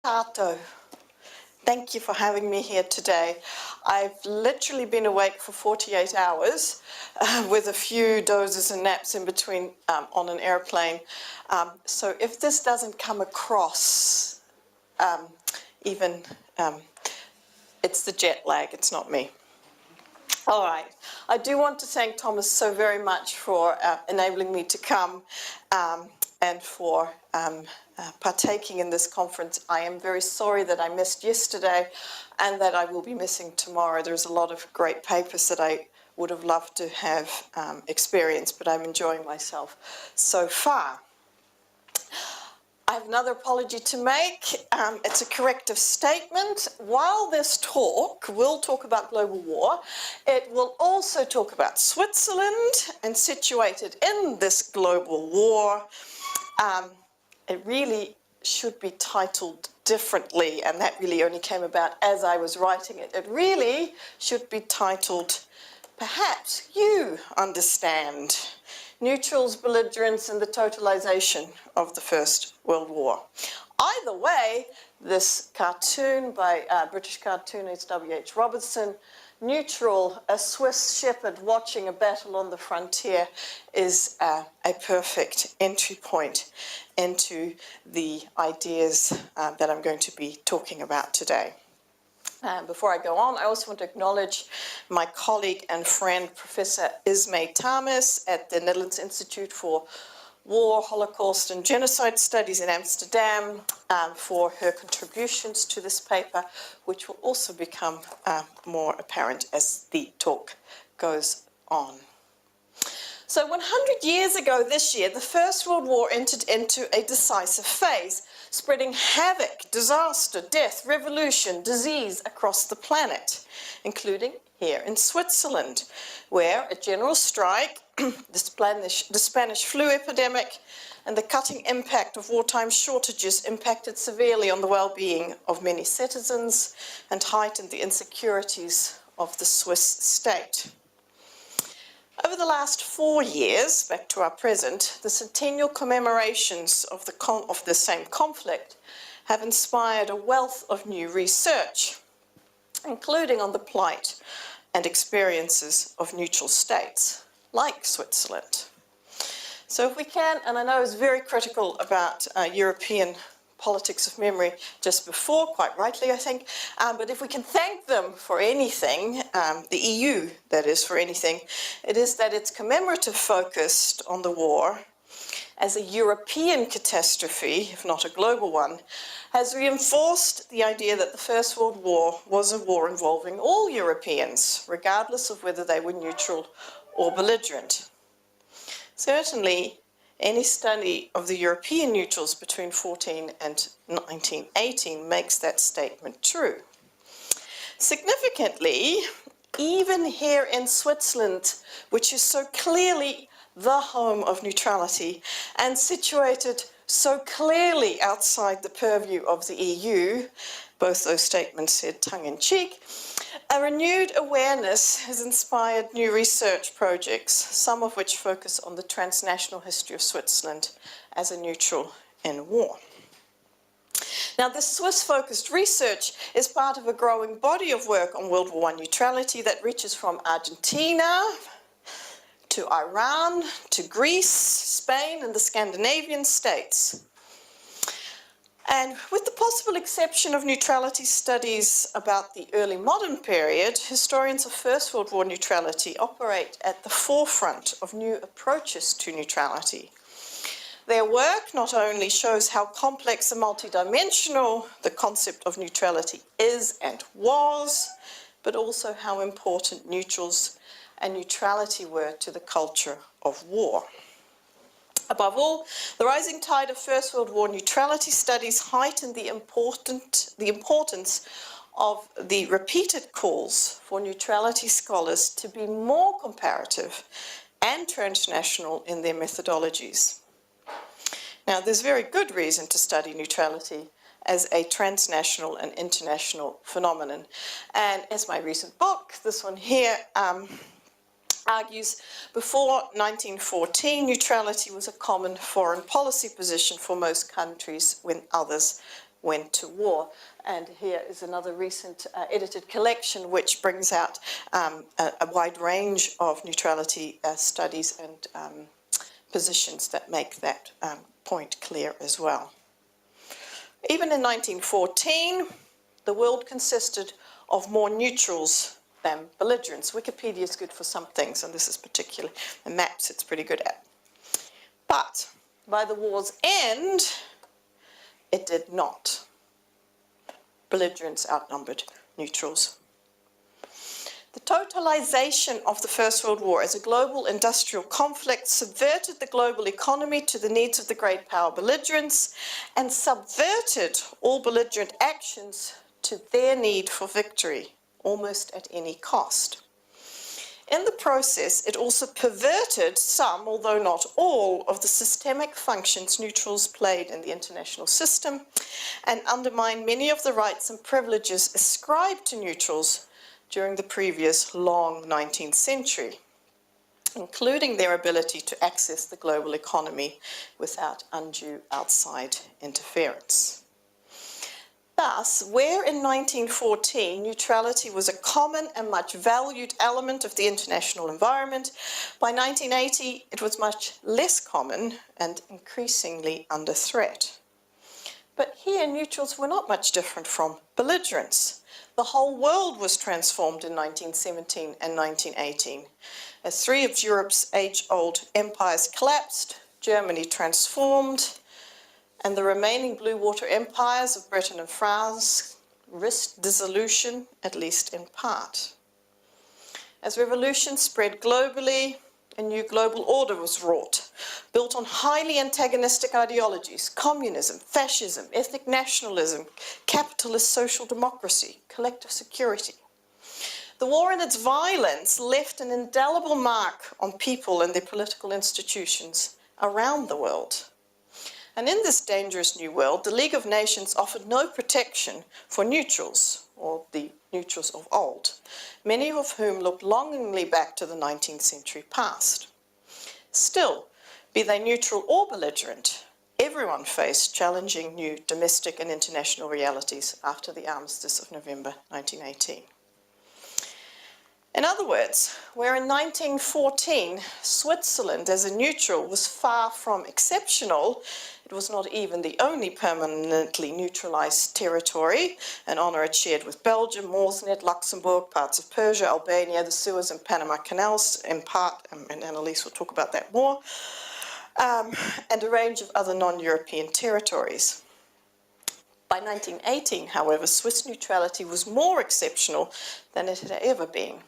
Tato. Thank you for having me here today. I've literally been awake for 48 hours with a few dozes and naps in between on an airplane. So if this doesn't come across, it's the jet lag, it's not me. All right. I do want to thank Thomas so very much for enabling me to come and for partaking in this conference. I am very sorry that I missed yesterday and that I will be missing tomorrow. There's a lot of great papers that I would have loved to have experienced, but I'm enjoying myself so far. I have another apology to make. It's a corrective statement. While this talk will talk about global war, it will also talk about Switzerland, and situated in this global war, it really should be titled differently, and that really only came about as I was writing it. It really should be titled, Perhaps You Understand, Neutrals, Belligerents, and the Totalization of the First World War. Either way, this cartoon by British cartoonist W.H. Robertson, Neutral, a Swiss shepherd watching a battle on the frontier, is a perfect entry point into the ideas that I'm going to be talking about today. Before I go on, I also want to acknowledge my colleague and friend, Professor Ismay Tamis at the Netherlands Institute for War, Holocaust and Genocide Studies in Amsterdam for her contributions to this paper, which will also become more apparent as the talk goes on. So 100 years ago this year, the First World War entered into a decisive phase, spreading havoc, disaster, death, revolution, disease across the planet, including here in Switzerland, where a general strike, the Spanish flu epidemic, and the cutting impact of wartime shortages impacted severely on the well-being of many citizens and heightened the insecurities of the Swiss state. Over the last 4 years, back to our present, the centennial commemorations of the same conflict have inspired a wealth of new research, including on the plight and experiences of neutral states, like Switzerland. So if we can, and I know I was very critical about European politics of memory just before, quite rightly I think, but if we can thank them for anything, the EU that is for anything, it is that it's commemorative focused on the war as a European catastrophe, if not a global one, has reinforced the idea that the First World War was a war involving all Europeans, regardless of whether they were neutral or belligerent. Certainly, any study of the European neutrals between 14 and 1918 makes that statement true. Significantly, even here in Switzerland, which is so clearly the home of neutrality and situated so clearly outside the purview of the EU, both those statements said tongue-in-cheek, a renewed awareness has inspired new research projects, some of which focus on the transnational history of Switzerland as a neutral in war. Now, this Swiss-focused research is part of a growing body of work on World War I neutrality that reaches from Argentina to Iran to Greece, Spain, and the Scandinavian states. And with the possible exception of neutrality studies about the early modern period, historians of First World War neutrality operate at the forefront of new approaches to neutrality. Their work not only shows how complex and multidimensional the concept of neutrality is and was, but also how important neutrals and neutrality were to the culture of war. Above all, the rising tide of First World War neutrality studies heightened the importance of the repeated calls for neutrality scholars to be more comparative and transnational in their methodologies. Now, there's very good reason to study neutrality as a transnational and international phenomenon. And as my recent book, this one here, argues, before 1914, neutrality was a common foreign policy position for most countries when others went to war. And here is another recent edited collection which brings out a wide range of neutrality studies and positions that make that point clear as well. Even in 1914, the world consisted of more neutrals than belligerents. Wikipedia is good for some things, and this is particularly the maps it's pretty good at. But by the war's end, it did not. Belligerents outnumbered neutrals. The totalization of the First World War as a global industrial conflict subverted the global economy to the needs of the great power belligerents and subverted all belligerent actions to their need for victory, almost at any cost. In the process, it also perverted some, although not all, of the systemic functions neutrals played in the international system and undermined many of the rights and privileges ascribed to neutrals during the previous long 19th century, including their ability to access the global economy without undue outside interference. Thus, where in 1914 neutrality was a common and much valued element of the international environment, by 1980 it was much less common and increasingly under threat. But here neutrals were not much different from belligerents. The whole world was transformed in 1917 and 1918. As three of Europe's age-old empires collapsed, Germany transformed, and the remaining blue water empires of Britain and France risked dissolution, at least in part. As revolution spread globally, a new global order was wrought, built on highly antagonistic ideologies: communism, fascism, ethnic nationalism, capitalist social democracy, collective security. The war and its violence left an indelible mark on people and their political institutions around the world. And in this dangerous new world, the League of Nations offered no protection for neutrals, or the neutrals of old, many of whom looked longingly back to the 19th century past. Still, be they neutral or belligerent, everyone faced challenging new domestic and international realities after the armistice of November 1918. In other words, where in 1914 Switzerland as a neutral was far from exceptional, it was not even the only permanently neutralized territory, an honor it shared with Belgium, Morsnet, Luxembourg, parts of Persia, Albania, the Suez and Panama Canals in part, and Annalise will talk about that more, and a range of other non-European territories. By 1918, however, Swiss neutrality was more exceptional than it had ever been.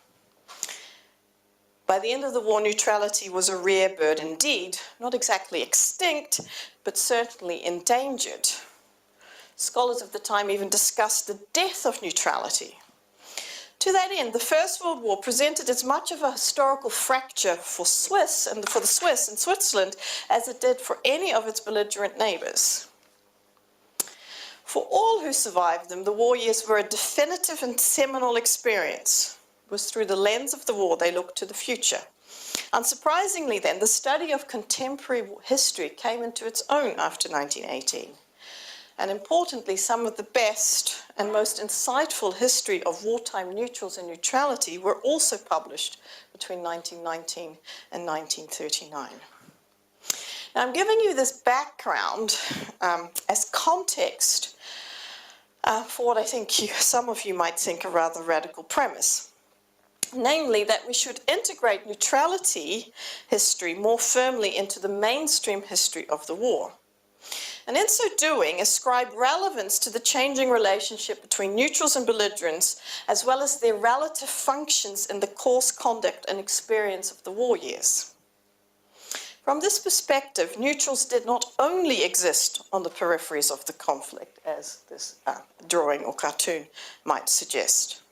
By the end of the war, neutrality was a rare bird indeed, not exactly extinct, but certainly endangered. Scholars of the time even discussed the death of neutrality. To that end, the First World War presented as much of a historical fracture for the Swiss in Switzerland as it did for any of its belligerent neighbors. For all who survived them, the war years were a definitive and seminal experience. It was through the lens of the war they looked to the future. Unsurprisingly then, the study of contemporary history came into its own after 1918. And importantly, some of the best and most insightful history of wartime neutrals and neutrality were also published between 1919 and 1939. Now, I'm giving you this background as context for what I think some of you might think a rather radical premise. Namely, that we should integrate neutrality history more firmly into the mainstream history of the war. And in so doing, ascribe relevance to the changing relationship between neutrals and belligerents, as well as their relative functions in the course, conduct, and experience of the war years. From this perspective, neutrals did not only exist on the peripheries of the conflict, as this drawing or cartoon might suggest.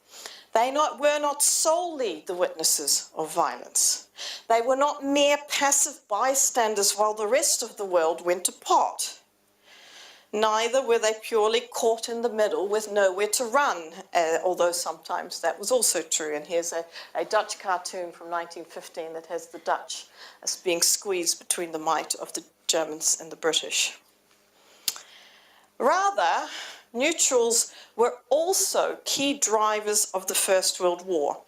They were not solely the witnesses of violence. They were not mere passive bystanders while the rest of the world went to pot. Neither were they purely caught in the middle with nowhere to run, although sometimes that was also true. And here's a Dutch cartoon from 1915 that has the Dutch as being squeezed between the might of the Germans and the British. Rather, neutrals were also key drivers of the First World War.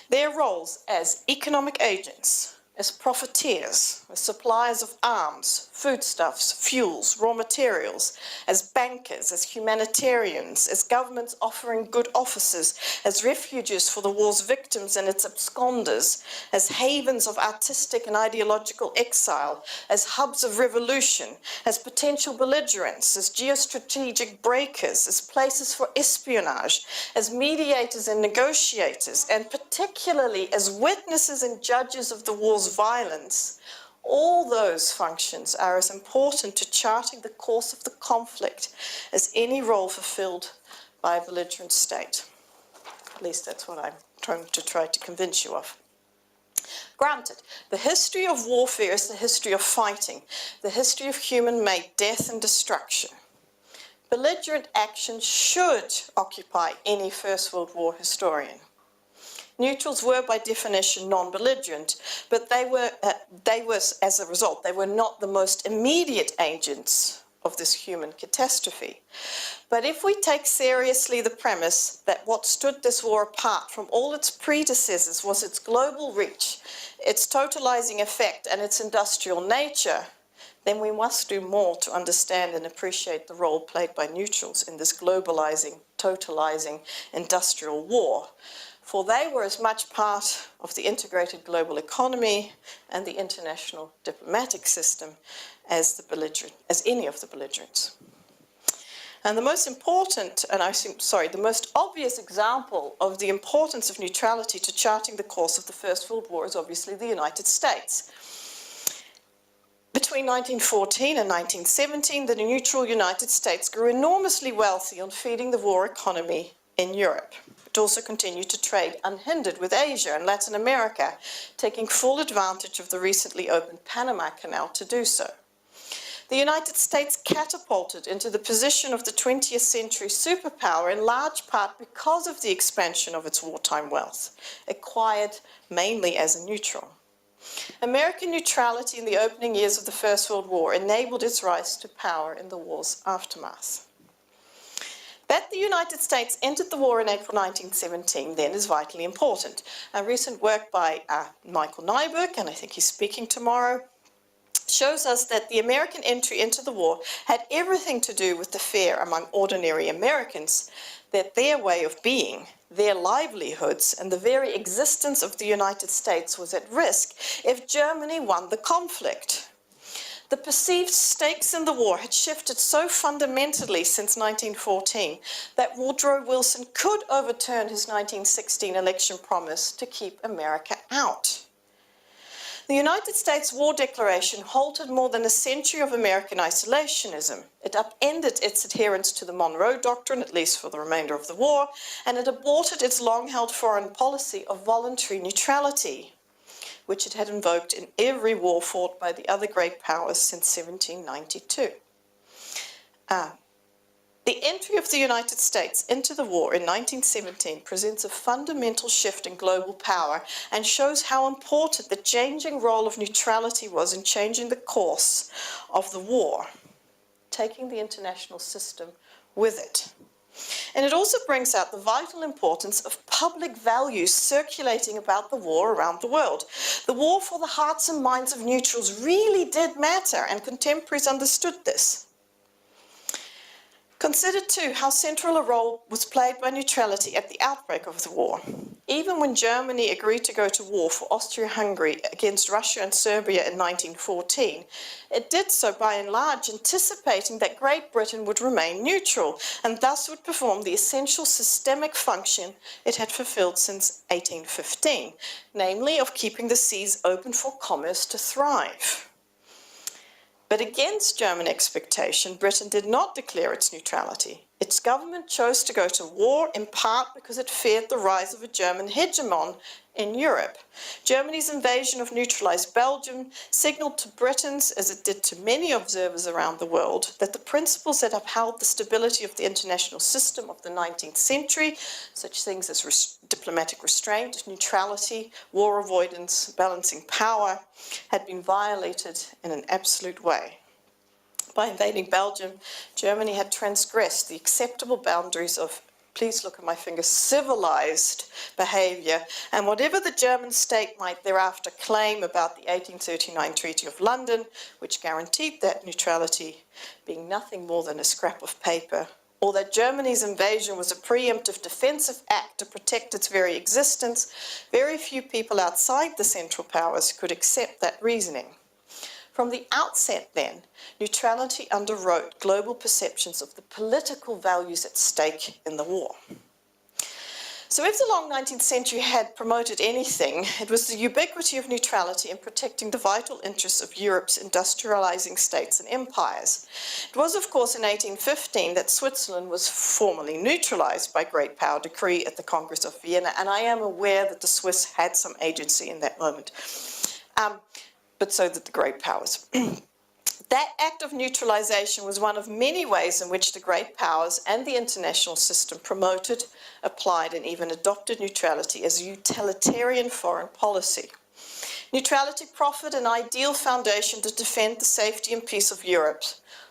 Their roles as economic agents, as profiteers, as suppliers of arms, foodstuffs, fuels, raw materials, as bankers, as humanitarians, as governments offering good offices, as refuges for the war's victims and its absconders, as havens of artistic and ideological exile, as hubs of revolution, as potential belligerents, as geostrategic breakers, as places for espionage, as mediators and negotiators, and particularly as witnesses and judges of the war's violence. All those functions are as important to charting the course of the conflict as any role fulfilled by a belligerent state. At least that's what I'm trying to convince you of. Granted, the history of warfare is the history of fighting, the history of human-made death and destruction. Belligerent action should occupy any First World War historian. Neutrals were by definition non-belligerent, but they were, as a result, they were not the most immediate agents of this human catastrophe. But if we take seriously the premise that what stood this war apart from all its predecessors was its global reach, its totalizing effect, and its industrial nature, then we must do more to understand and appreciate the role played by neutrals in this globalizing, totalizing industrial war. For they were as much part of the integrated global economy and the international diplomatic system as any of the belligerents. And the most important, the most obvious example of the importance of neutrality to charting the course of the First World War is obviously the United States. Between 1914 and 1917, the neutral United States grew enormously wealthy on feeding the war economy in Europe. It also continued to trade unhindered with Asia and Latin America, taking full advantage of the recently opened Panama Canal to do so. The United States catapulted into the position of the 20th century superpower in large part because of the expansion of its wartime wealth, acquired mainly as a neutral. American neutrality in the opening years of the First World War enabled its rise to power in the war's aftermath. That the United States entered the war in April 1917 then is vitally important. A recent work by Michael Nyberg, and I think he's speaking tomorrow, shows us that the American entry into the war had everything to do with the fear among ordinary Americans that their way of being, their livelihoods, and the very existence of the United States was at risk if Germany won the conflict. The perceived stakes in the war had shifted so fundamentally since 1914 that Woodrow Wilson could overturn his 1916 election promise to keep America out. The United States War Declaration halted more than a century of American isolationism. It upended its adherence to the Monroe Doctrine, at least for the remainder of the war, and it aborted its long-held foreign policy of voluntary neutrality, which it had invoked in every war fought by the other great powers since 1792. The entry of the United States into the war in 1917 presents a fundamental shift in global power and shows how important the changing role of neutrality was in changing the course of the war, taking the international system with it. And it also brings out the vital importance of public values circulating about the war around the world. The war for the hearts and minds of neutrals really did matter, and contemporaries understood this. Consider, too, how central a role was played by neutrality at the outbreak of the war. Even when Germany agreed to go to war for Austria-Hungary against Russia and Serbia in 1914, it did so by and large anticipating that Great Britain would remain neutral and thus would perform the essential systemic function it had fulfilled since 1815, namely of keeping the seas open for commerce to thrive. But against German expectation, Britain did not declare its neutrality. Its government chose to go to war in part because it feared the rise of a German hegemon in Europe. Germany's invasion of neutralized Belgium signaled to Britons, as it did to many observers around the world, that the principles that upheld the stability of the international system of the 19th century, such things as diplomatic restraint, neutrality, war avoidance, balancing power, had been violated in an absolute way. By invading Belgium, Germany had transgressed the acceptable boundaries of, please look at my fingers, civilized behavior, and whatever the German state might thereafter claim about the 1839 Treaty of London, which guaranteed that neutrality being nothing more than a scrap of paper, or that Germany's invasion was a preemptive defensive act to protect its very existence, very few people outside the Central Powers could accept that reasoning. From the outset, then, neutrality underwrote global perceptions of the political values at stake in the war. So if the long 19th century had promoted anything, it was the ubiquity of neutrality in protecting the vital interests of Europe's industrializing states and empires. It was, of course, in 1815 that Switzerland was formally neutralized by great power decree at the Congress of Vienna, and I am aware that the Swiss had some agency in that moment. But so did the great powers. That act of neutralization was one of many ways in which the great powers and the international system promoted, applied, and even adopted neutrality as a utilitarian foreign policy. Neutrality proffered an ideal foundation to defend the safety and peace of Europe,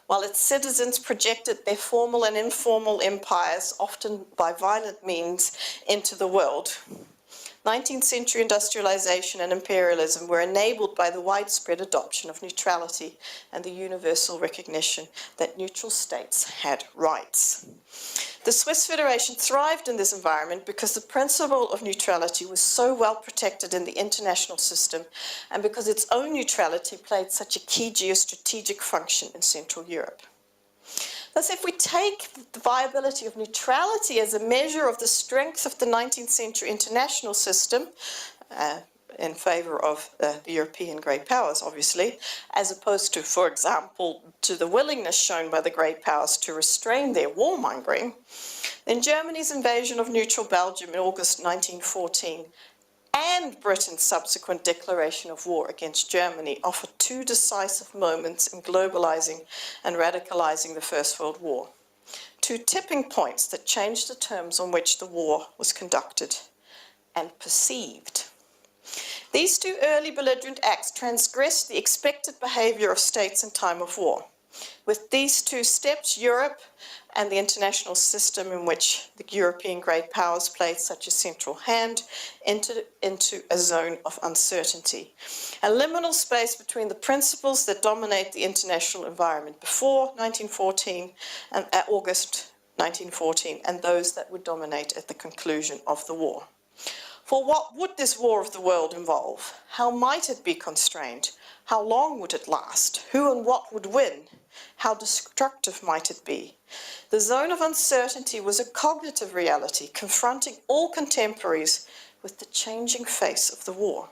while its citizens projected their formal and informal empires, often by violent means, into the world. 19th century industrialization and imperialism were enabled by the widespread adoption of neutrality and the universal recognition that neutral states had rights. The Swiss Federation thrived in this environment because the principle of neutrality was so well protected in the international system and because its own neutrality played such a key geostrategic function in Central Europe. Thus, if we take the viability of neutrality as a measure of the strength of the 19th century international system, in favor of the European great powers, obviously, as opposed to, for example, to the willingness shown by the great powers to restrain their warmongering, then Germany's invasion of neutral Belgium in August 1914 and Britain's subsequent declaration of war against Germany offer two decisive moments in globalizing and radicalizing the First World War. Two tipping points that changed the terms on which the war was conducted and perceived. These two early belligerent acts transgressed the expected behavior of states in time of war. With these two steps, Europe and the international system in which the European great powers played such a central hand entered into a zone of uncertainty, a liminal space between the principles that dominate the international environment before 1914 and August 1914 and those that would dominate at the conclusion of the war. For what would this war of the world involve? How might it be constrained? How long would it last? Who and what would win? How destructive might it be? The zone of uncertainty was a cognitive reality, confronting all contemporaries with the changing face of the war.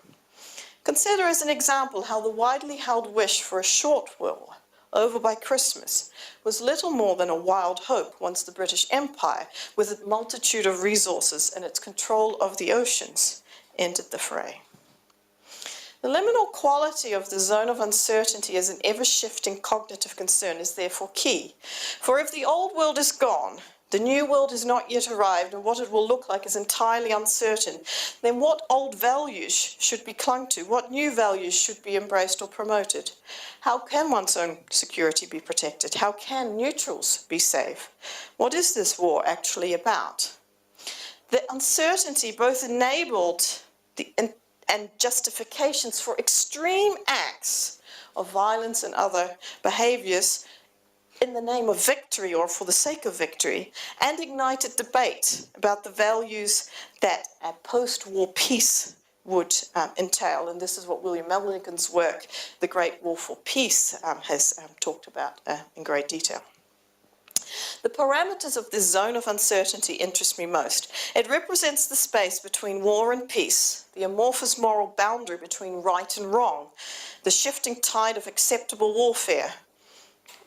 Consider as an example how the widely held wish for a short war, over by Christmas, was little more than a wild hope once the British Empire, with its multitude of resources and its control of the oceans, entered the fray. The liminal quality of the zone of uncertainty as an ever-shifting cognitive concern is therefore key. For if the old world is gone, the new world has not yet arrived, and what it will look like is entirely uncertain, then what old values should be clung to? What new values should be embraced or promoted? How can one's own security be protected? How can neutrals be safe? What is this war actually about? The uncertainty both enabled and justifications for extreme acts of violence and other behaviors in the name of victory or for the sake of victory, and ignited debate about the values that a post-war peace would entail. And this is what William Milligan's work, The Great War for Peace, has talked about in great detail. The parameters of this zone of uncertainty interest me most. It represents the space between war and peace, the amorphous moral boundary between right and wrong, the shifting tide of acceptable warfare,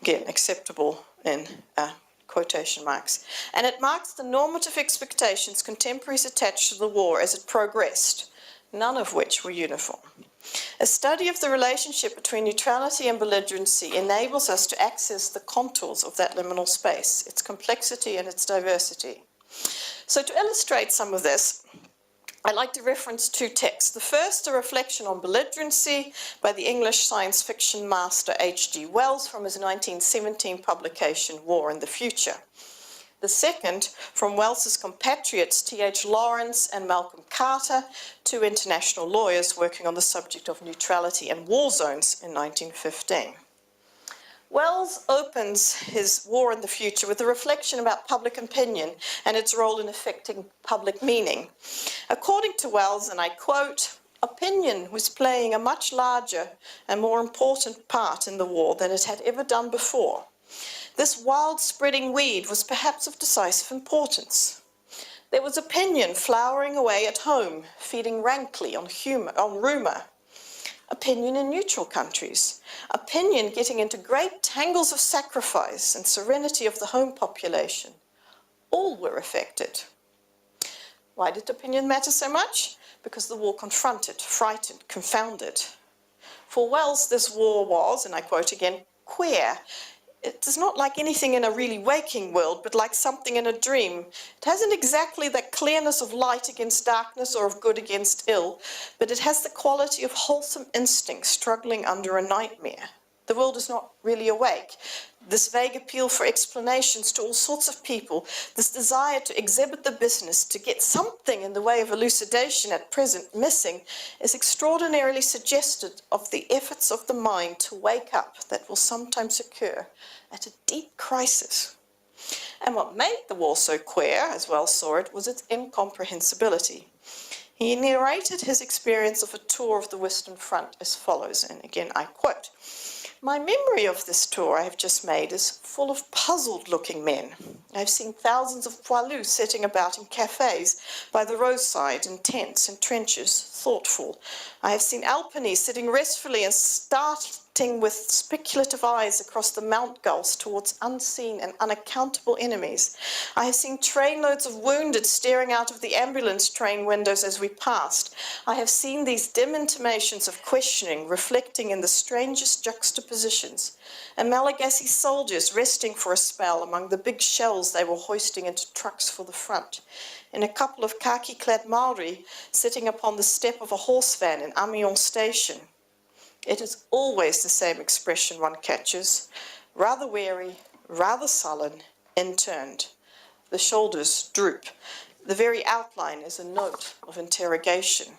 again, acceptable in quotation marks, and it marks the normative expectations contemporaries attached to the war as it progressed, none of which were uniform. A study of the relationship between neutrality and belligerency enables us to access the contours of that liminal space, its complexity and its diversity. So to illustrate some of this, I like to reference two texts. The first, a reflection on belligerency by the English science fiction master H.G. Wells from his 1917 publication, War in the Future. The second, from Wells's compatriots T.H. Lawrence and Malcolm Carter, two international lawyers working on the subject of neutrality and war zones in 1915. Wells opens his War in the Future with a reflection about public opinion and its role in affecting public meaning. According to Wells, and I quote, "Opinion was playing a much larger and more important part in the war than it had ever done before. This wild-spreading weed was perhaps of decisive importance. There was opinion flowering away at home, feeding rankly on rumour. Opinion in neutral countries. Opinion getting into great tangles of sacrifice and serenity of the home population. All were affected." Why did opinion matter so much? Because the war confronted, frightened, confounded. For Wells, this war was, and I quote again, queer. It is not like anything in a really waking world, but like something in a dream. It hasn't exactly that clearness of light against darkness or of good against ill, but it has the quality of wholesome instinct struggling under a nightmare. The world is not really awake. This vague appeal for explanations to all sorts of people, this desire to exhibit the business, to get something in the way of elucidation at present missing, is extraordinarily suggestive of the efforts of the mind to wake up that will sometimes occur at a deep crisis. And what made the war so queer, as Wells saw it, was its incomprehensibility. He narrated his experience of a tour of the Western Front as follows, and again I quote, "My memory of this tour I have just made is full of puzzled-looking men. I have seen thousands of poilus sitting about in cafes, by the roadside, in tents, in trenches, thoughtful. I have seen Alpini sitting restfully and starting with speculative eyes across the mount gulfs towards unseen and unaccountable enemies. I have seen trainloads of wounded staring out of the ambulance train windows as we passed. I have seen these dim intimations of questioning reflecting in the strangest juxtapositions, and Malagasy soldiers resting for a spell among the big shells they were hoisting into trucks for the front, in a couple of khaki-clad Maori sitting upon the step of a horse van in Amiens station. It is always the same expression one catches, rather weary, rather sullen, inturned. The shoulders droop. The very outline is a note of interrogation.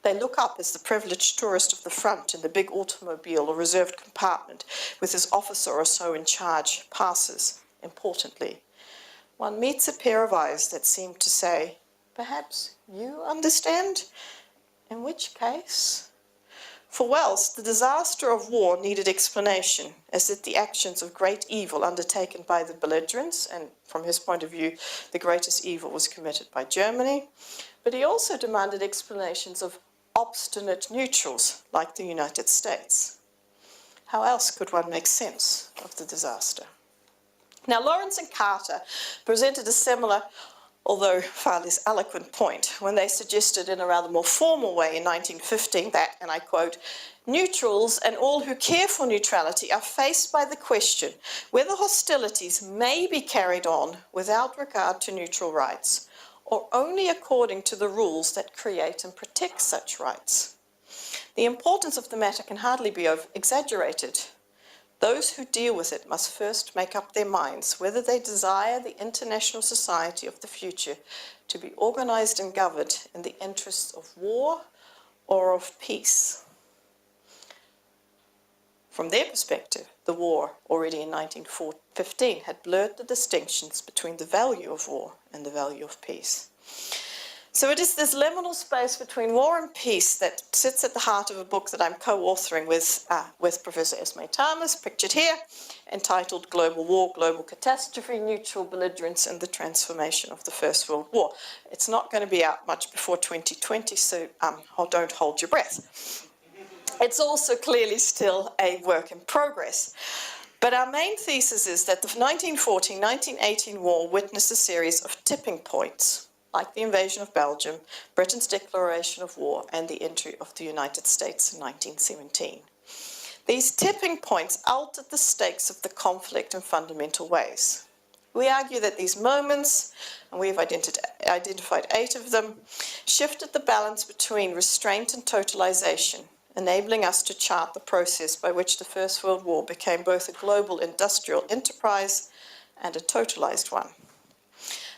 They look up as the privileged tourist of the front in the big automobile or reserved compartment with his officer or so in charge passes, importantly. One meets a pair of eyes that seem to say, perhaps you understand? In which case? For Wells, the disaster of war needed explanation, as did the actions of great evil undertaken by the belligerents, and from his point of view, the greatest evil was committed by Germany. But he also demanded explanations of obstinate neutrals, like the United States. How else could one make sense of the disaster? Now, Lawrence and Carter presented a similar, although far less eloquent point, when they suggested in a rather more formal way in 1915 that, and I quote, "Neutrals and all who care for neutrality are faced by the question whether hostilities may be carried on without regard to neutral rights, or only according to the rules that create and protect such rights. The importance of the matter can hardly be exaggerated. Those who deal with it must first make up their minds whether they desire the international society of the future to be organized and governed in the interests of war or of peace." From their perspective, the war, already in 1915, had blurred the distinctions between the value of war and the value of peace. So it is this liminal space between war and peace that sits at the heart of a book that I'm co-authoring with Professor Esme Thomas, pictured here, entitled Global War, Global Catastrophe, Neutral Belligerence and the Transformation of the First World War. It's not going to be out much before 2020, so don't hold your breath. It's also clearly still a work in progress. But our main thesis is that the 1914-1918 war witnessed a series of tipping points, like the invasion of Belgium, Britain's declaration of war, and the entry of the United States in 1917. These tipping points altered the stakes of the conflict in fundamental ways. We argue that these moments, and we've identified 8 of them, shifted the balance between restraint and totalization, enabling us to chart the process by which the First World War became both a global industrial enterprise and a totalized one.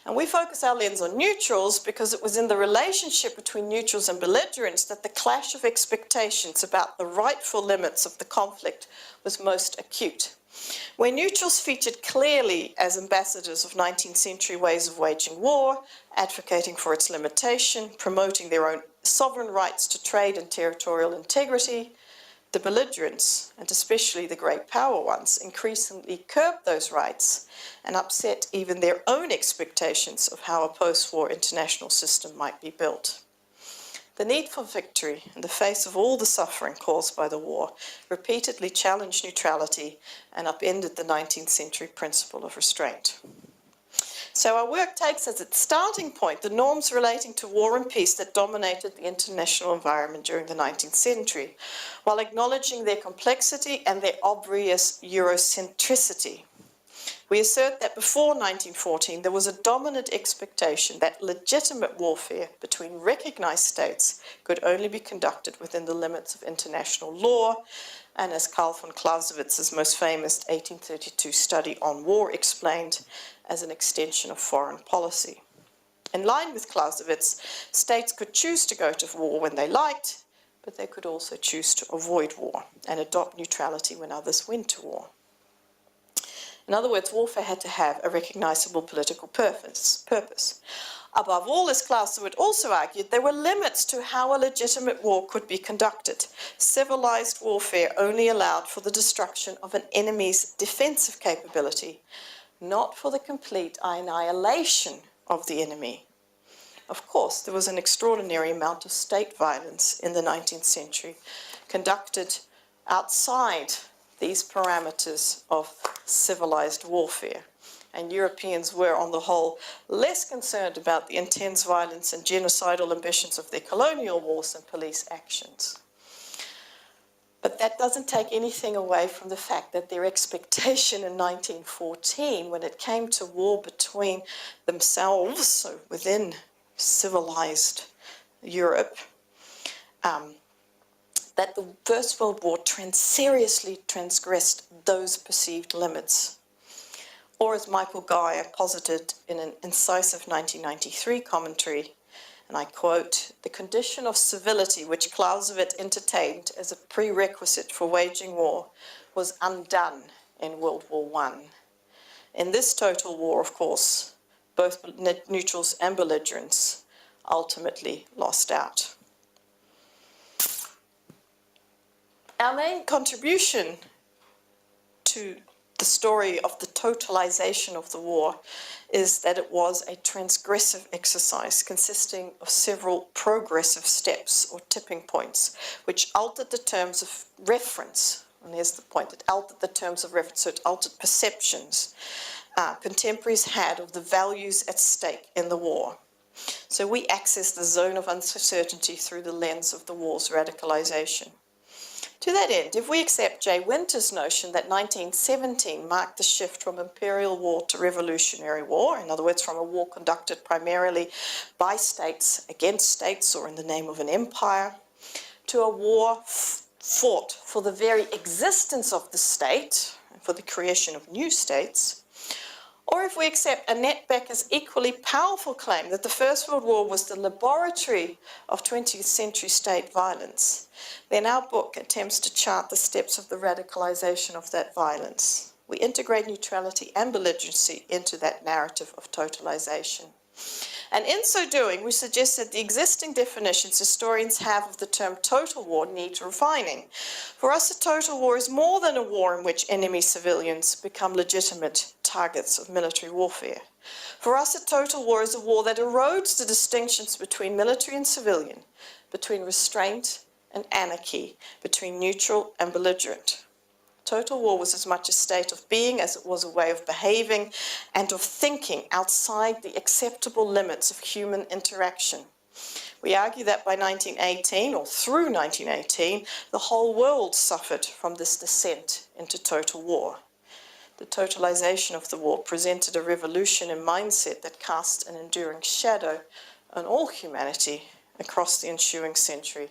And we focus our lens on neutrals because it was in the relationship between neutrals and belligerents that the clash of expectations about the rightful limits of the conflict was most acute. Where neutrals featured clearly as ambassadors of 19th century ways of waging war, advocating for its limitation, promoting their own sovereign rights to trade and territorial integrity, the belligerents, and especially the great power ones, increasingly curbed those rights and upset even their own expectations of how a post-war international system might be built. The need for victory in the face of all the suffering caused by the war repeatedly challenged neutrality and upended the 19th century principle of restraint. So our work takes as its starting point the norms relating to war and peace that dominated the international environment during the 19th century, while acknowledging their complexity and their obvious Eurocentricity. We assert that before 1914 there was a dominant expectation that legitimate warfare between recognized states could only be conducted within the limits of international law, and as Karl von Clausewitz's most famous 1832 study on war explained, as an extension of foreign policy. In line with Clausewitz, states could choose to go to war when they liked, but they could also choose to avoid war and adopt neutrality when others went to war. In other words, warfare had to have a recognizable political purpose. Above all, as Clausewitz also argued, there were limits to how a legitimate war could be conducted. Civilized warfare only allowed for the destruction of an enemy's defensive capability, not for the complete annihilation of the enemy. Of course, there was an extraordinary amount of state violence in the 19th century, conducted outside these parameters of civilized warfare. And Europeans were, on the whole, less concerned about the intense violence and genocidal ambitions of their colonial wars and police actions. But that doesn't take anything away from the fact that their expectation in 1914, when it came to war between themselves, so within civilized Europe, that the First World War seriously transgressed those perceived limits. Or as Michael Geyer posited in an incisive 1993 commentary, and I quote, "The condition of civility which Clausewitz entertained as a prerequisite for waging war was undone in World War I. In this total war, of course, both neutrals and belligerents ultimately lost out." Our main contribution to the story of the totalization of the war is that it was a transgressive exercise consisting of several progressive steps or tipping points, which altered the terms of reference. And here's the point, it altered the terms of reference, so it altered perceptions contemporaries had of the values at stake in the war. So we access the zone of uncertainty through the lens of the war's radicalization. To that end, if we accept Jay Winter's notion that 1917 marked the shift from imperial war to revolutionary war, in other words, from a war conducted primarily by states against states or in the name of an empire, to a war fought for the very existence of the state and for the creation of new states, or if we accept Annette Becker's equally powerful claim that the First World War was the laboratory of 20th century state violence, then our book attempts to chart the steps of the radicalization of that violence. We integrate neutrality and belligerency into that narrative of totalization. And in so doing, we suggest that the existing definitions historians have of the term total war need refining. For us, a total war is more than a war in which enemy civilians become legitimate targets of military warfare. For us, a total war is a war that erodes the distinctions between military and civilian, between restraint and anarchy, between neutral and belligerent. Total war was as much a state of being as it was a way of behaving and of thinking outside the acceptable limits of human interaction. We argue that by 1918, or through 1918, the whole world suffered from this descent into total war. The totalization of the war presented a revolution in mindset that cast an enduring shadow on all humanity across the ensuing century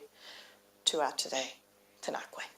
to our today. Tēnā koe.